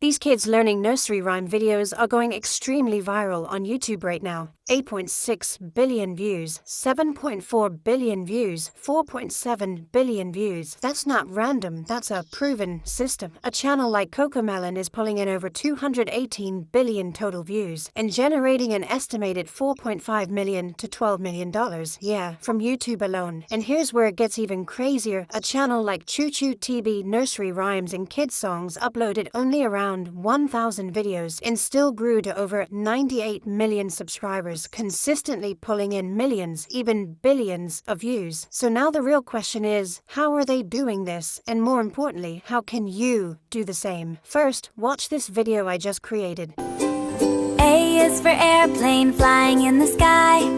These kids learning nursery rhyme videos are going extremely viral on YouTube right now. 8.6 billion views, 7.4 billion views, 4.7 billion views. That's not random, that's a proven system. A channel like Cocomelon is pulling in over 218 billion total views and generating an estimated $4.5 million to $12 million. Yeah, from YouTube alone. And here's where it gets even crazier. A channel like Choo Choo TB Nursery Rhymes and Kids Songs uploaded only around 1,000 videos and still grew to over 98 million subscribers, consistently pulling in millions, even billions of views. So now the real question is, how are they doing this? And more importantly, how can you do the same? First, watch this video I just created. A is for airplane flying in the sky.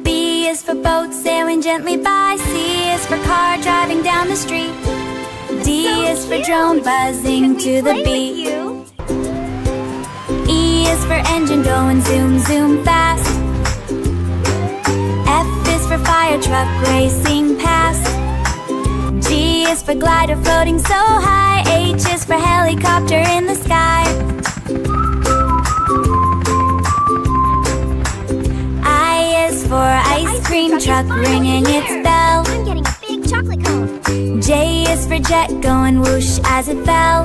B is for boat sailing gently by. C is for car driving down the street. D is for drone buzzing to the beat. E is for engine going zoom, zoom fast. F is for fire truck racing past. G is for glider floating so high. H is for helicopter in the sky. I is for ice cream truck ringing its bell. I'm getting a big chocolate cone. J is for jet going whoosh as it fell.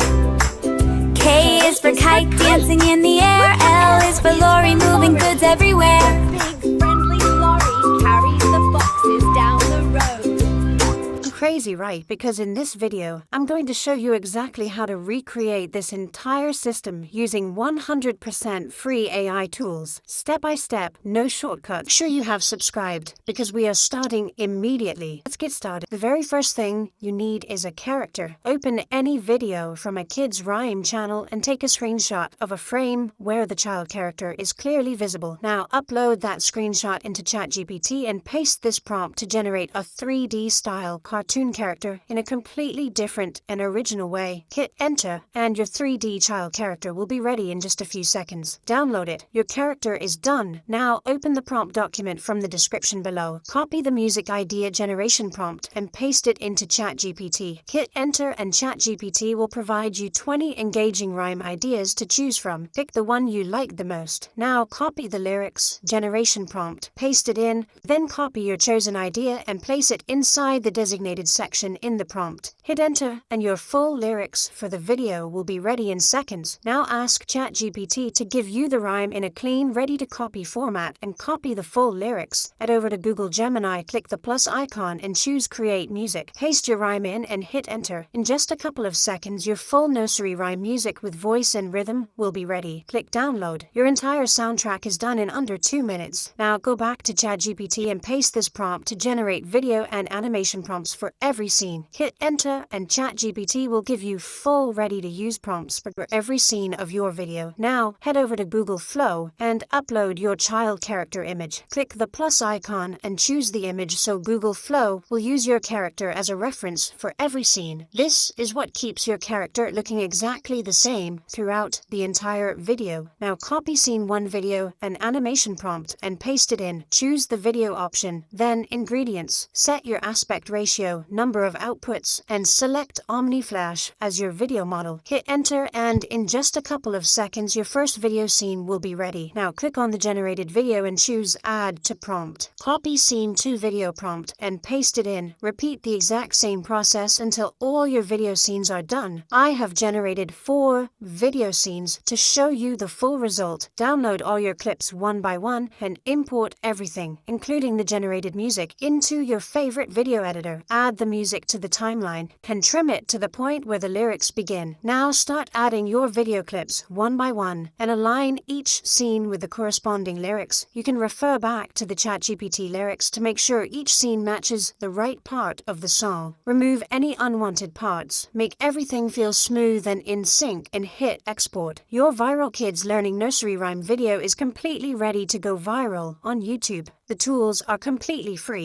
K is for kite dancing in the air. L is for lorry moving goods everywhere. Big friendly lorry carries the boxes down the road. Crazy, right? Because in this video, I'm going to show you exactly how to recreate this entire system using 100% free AI tools. Step by step, no shortcut. Make sure you have subscribed because we are starting immediately. Let's get started. The very first thing you need is a character. Open any video from a kid's rhyme channel and take a screenshot of a frame where the child character is clearly visible. Now upload that screenshot into ChatGPT and paste this prompt to generate a 3D style cartoon character in a completely different and original way. Hit enter and your 3D child character will be ready in just a few seconds. Download it. Your character is done. Now open the prompt document from the description below. Copy the music idea generation prompt and paste it into ChatGPT. Hit enter and ChatGPT will provide you 20 engaging rhyme ideas to choose from. Pick the one you like the most. Now copy the lyrics generation prompt, paste it in, then copy your chosen idea and place it inside the designated section in the prompt. Hit enter and your full lyrics for the video will be ready in seconds. Now ask ChatGPT to give you the rhyme in a clean, ready-to-copy format and copy the full lyrics. Head over to Google Gemini, click the plus icon and choose Create Music. Paste your rhyme in and hit enter. In just a couple of seconds, your full nursery rhyme music with voice and rhythm will be ready. Click Download. Your entire soundtrack is done in under 2 minutes. Now go back to ChatGPT and paste this prompt to generate video and animation prompts for every scene. Hit enter and ChatGPT will give you full ready-to-use prompts for every scene of your video. Now head over to Google Flow and upload your child character image. Click the plus icon and choose the image so Google Flow will use your character as a reference for every scene. This is what keeps your character looking exactly the same throughout the entire video. Now copy scene 1 video and animation prompt and paste it in. Choose the video option, then ingredients. Set your aspect ratio, number of outputs, and select OmniFlash as your video model. Hit enter and in just a couple of seconds your first video scene will be ready. Now click on the generated video and choose Add to Prompt. Copy scene 2 video prompt and paste it in. Repeat the exact same process until all your video scenes are done. I have generated 4 video scenes to show you the full result. Download all your clips one by one and import everything, including the generated music, into your favorite video editor. Add the music to the timeline and trim it to the point where the lyrics begin. Now start adding your video clips one by one and align each scene with the corresponding lyrics. You can refer back to the ChatGPT lyrics to make sure each scene matches the right part of the song. Remove any unwanted parts. Make everything feel smooth and in sync and hit export. Your viral kids learning nursery rhyme video is completely ready to go viral on YouTube. The tools are completely free.